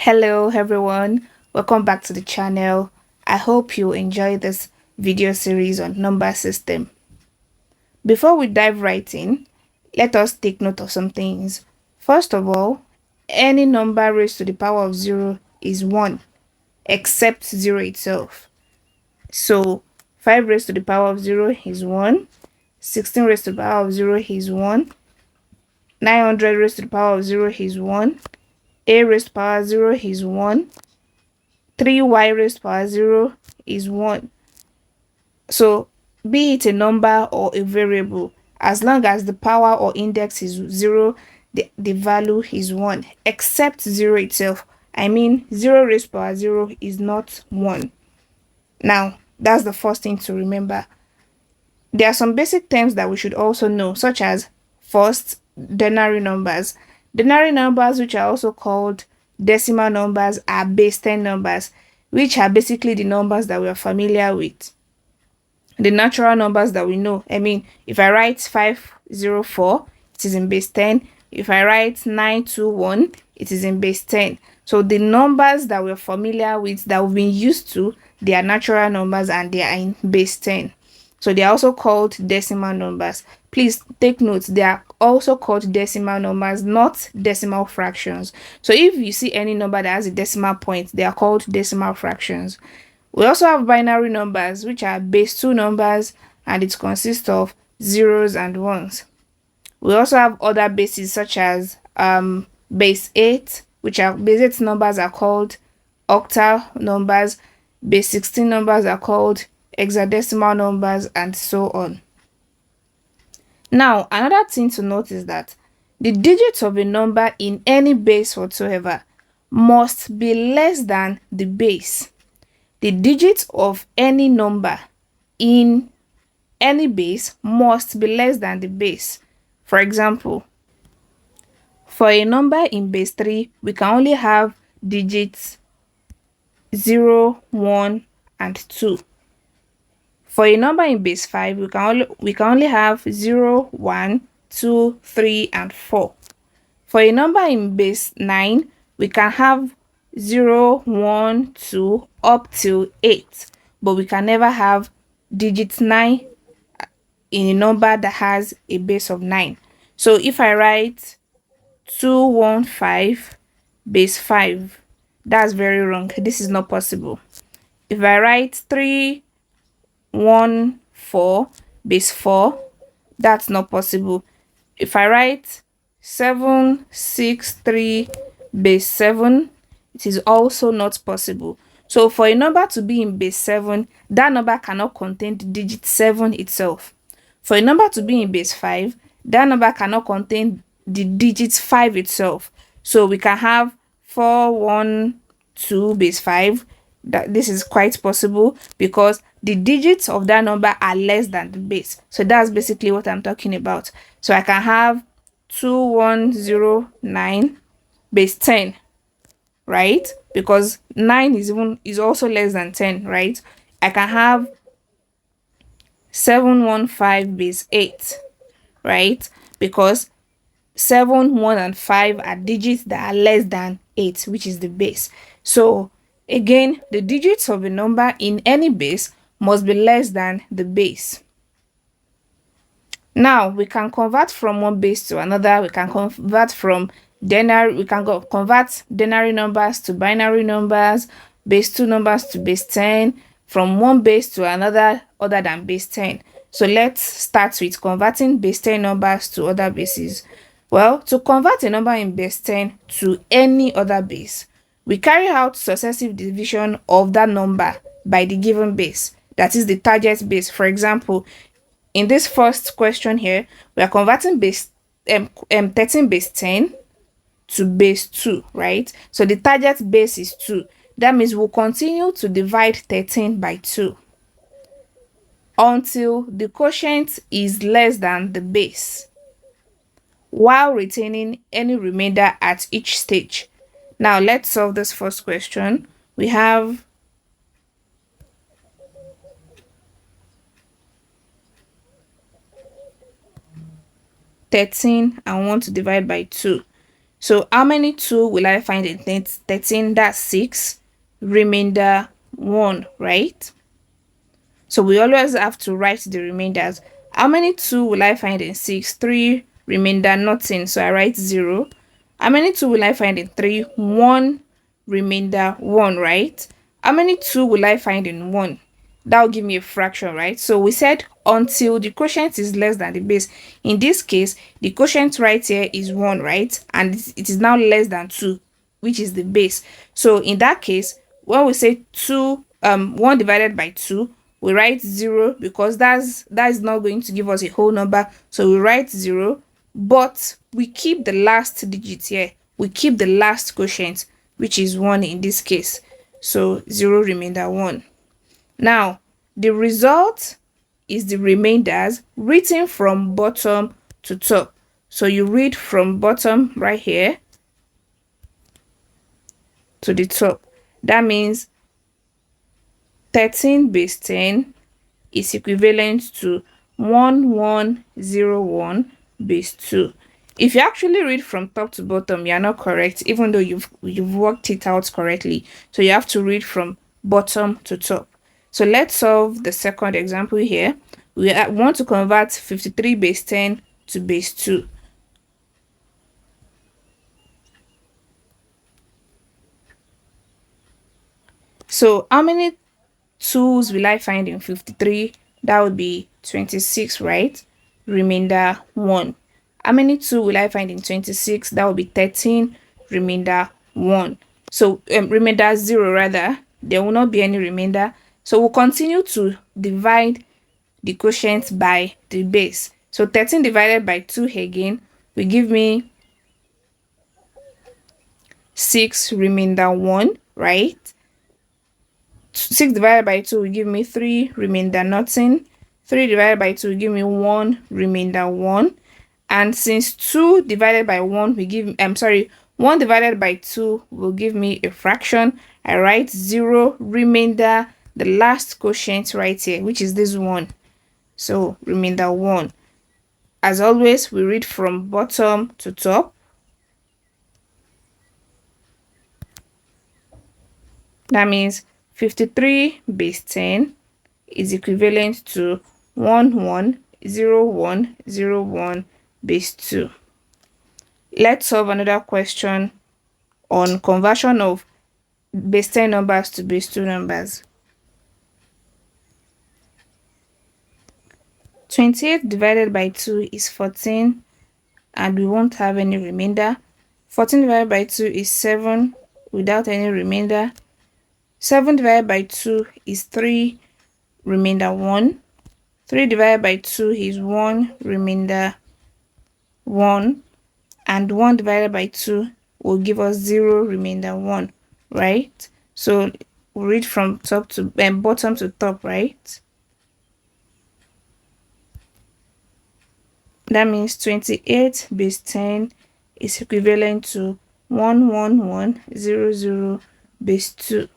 Hello everyone, welcome back to the channel. I hope you enjoy this video series on number system. Before we dive right in, let us take note of some things. First of all, any number raised to the power of 0 is 1, except 0 itself. So 5 raised to the power of 0 is 1, 16 raised to the power of 0 is 1, 900 raised to the power of 0 is 1, a raised to the power of 0 is 1, 3y raised to the power 0 is 1. So be it a number or a variable, as long as the power or index is 0, the value is 1, except 0 itself. I mean 0 raised to the power 0 is not 1. Now, that's the first thing to remember. There are some basic terms that we should also know, such as first, denary numbers. Denary numbers, which are also called decimal numbers, are base 10 numbers, which are basically the numbers that we are familiar with. The natural numbers that we know. I mean, if I write 504, it is in base 10. If I write 921, it is in base 10. So the numbers that we're familiar with, that we've been used to, they are natural numbers and they are in base 10. So they are also called decimal numbers. Please take note, they are also called decimal numbers, not decimal fractions. So if you see any number that has a decimal point, they are called decimal fractions. We also have binary numbers, which are base 2 numbers, and it consists of zeros and ones. We also have other bases such as base 8, which are base 8 numbers are called octal numbers, base 16 numbers are called hexadecimal numbers, and so on. Now, another thing to note is that the digits of a number in any base whatsoever must be less than the base. The digits of any number in any base must be less than the base. For example, for a number in base 3, we can only have digits 0, 1, and 2. For a number in base 5, we can only have 0, 1, 2, 3, and 4. For a number in base 9, we can have 0, 1, 2 up till 8, but we can never have digit 9 in a number that has a base of 9. So if I write 215 base 5, that's very wrong. This is not possible. If I write 314 base 4, that's not possible. If I write 763 base 7, it is also not possible. So for a number to be in base 7, that number cannot contain the digit 7 itself. For a number to be in base 5, that number cannot contain the digit 5 itself. So we can have 412 base 5. This is quite possible because the digits of that number are less than the base. So that's basically what I'm talking about. So I can have 2109 base 10, right? Because 9 is also less than 10, right? I can have 715 base 8, right? Because 7, 1, and 5 are digits that are less than 8, which is the base. So again, the digits of a number in any base must be less than the base. Now we can convert from one base to another. We can convert from denary. We can convert denary numbers to binary numbers, base 2 numbers to base 10, from one base to another other than base 10. So let's start with converting base 10 numbers to other bases. Well, to convert a number in base 10 to any other base, we carry out successive division of that number by the given base, that is the target base. For example, in this first question here, we are converting base 13 base 10 to base 2, right? So the target base is 2. That means we'll continue to divide 13 by 2 until the quotient is less than the base, while retaining any remainder at each stage. Now let's solve this first question. We have 13 and want to divide by 2. So how many 2 will I find in 13? That's 6. Remainder 1, right? So we always have to write the remainders. How many 2 will I find in 6? 3. Remainder nothing, so I write 0. How many 2 will I find in 3? 1. Remainder 1, right? How many 2 will I find in 1? That will give me a fraction, right? So we said until the quotient is less than the base. In this case, the quotient right here is 1, right? And it is now less than 2, which is the base. So in that case, when we say 1 divided by 2, we write 0 because that is not going to give us a whole number. So we write 0, but we keep the last digit here. We keep the last quotient, which is 1 in this case. So 0 remainder 1. Now, the result is the remainders written from bottom to top. So you read from bottom right here to the top. That means 13 base 10 is equivalent to 1101 base 2. If you actually read from top to bottom, you are not correct, even though you've worked it out correctly. So you have to read from bottom to top. So let's solve the second example here. We want to convert 53 base 10 to base 2. So how many 2's will I find in 53? That would be 26, right? Remainder 1. How many 2 will I find in 26? That would be 13. Remainder 1. So remainder 0 rather. There will not be any remainder. So we'll continue to divide the quotient by the base. So 13 divided by 2 again will give me 6 remainder 1, right? 6 divided by 2 will give me 3 remainder nothing. 3 divided by 2 will give me 1 remainder 1. And since 2 divided by 1 will give 1 divided by 2 will give me a fraction, I write 0 remainder, the last quotient right here, which is this one. So remainder 1. As always, we read from bottom to top. That means 53 base 10 is equivalent to 110101 base 2. Let's solve another question on conversion of base 10 numbers to base 2 numbers. 28 divided by 2 is 14, and we won't have any remainder. 14 divided by 2 is 7 without any remainder. 7 divided by 2 is 3, remainder 1. 3 divided by 2 is 1, remainder 1. And 1 divided by 2 will give us 0, remainder 1, right? So we'll read from top to bottom to top, right? That means 28 base 10 is equivalent to 11100 base 2.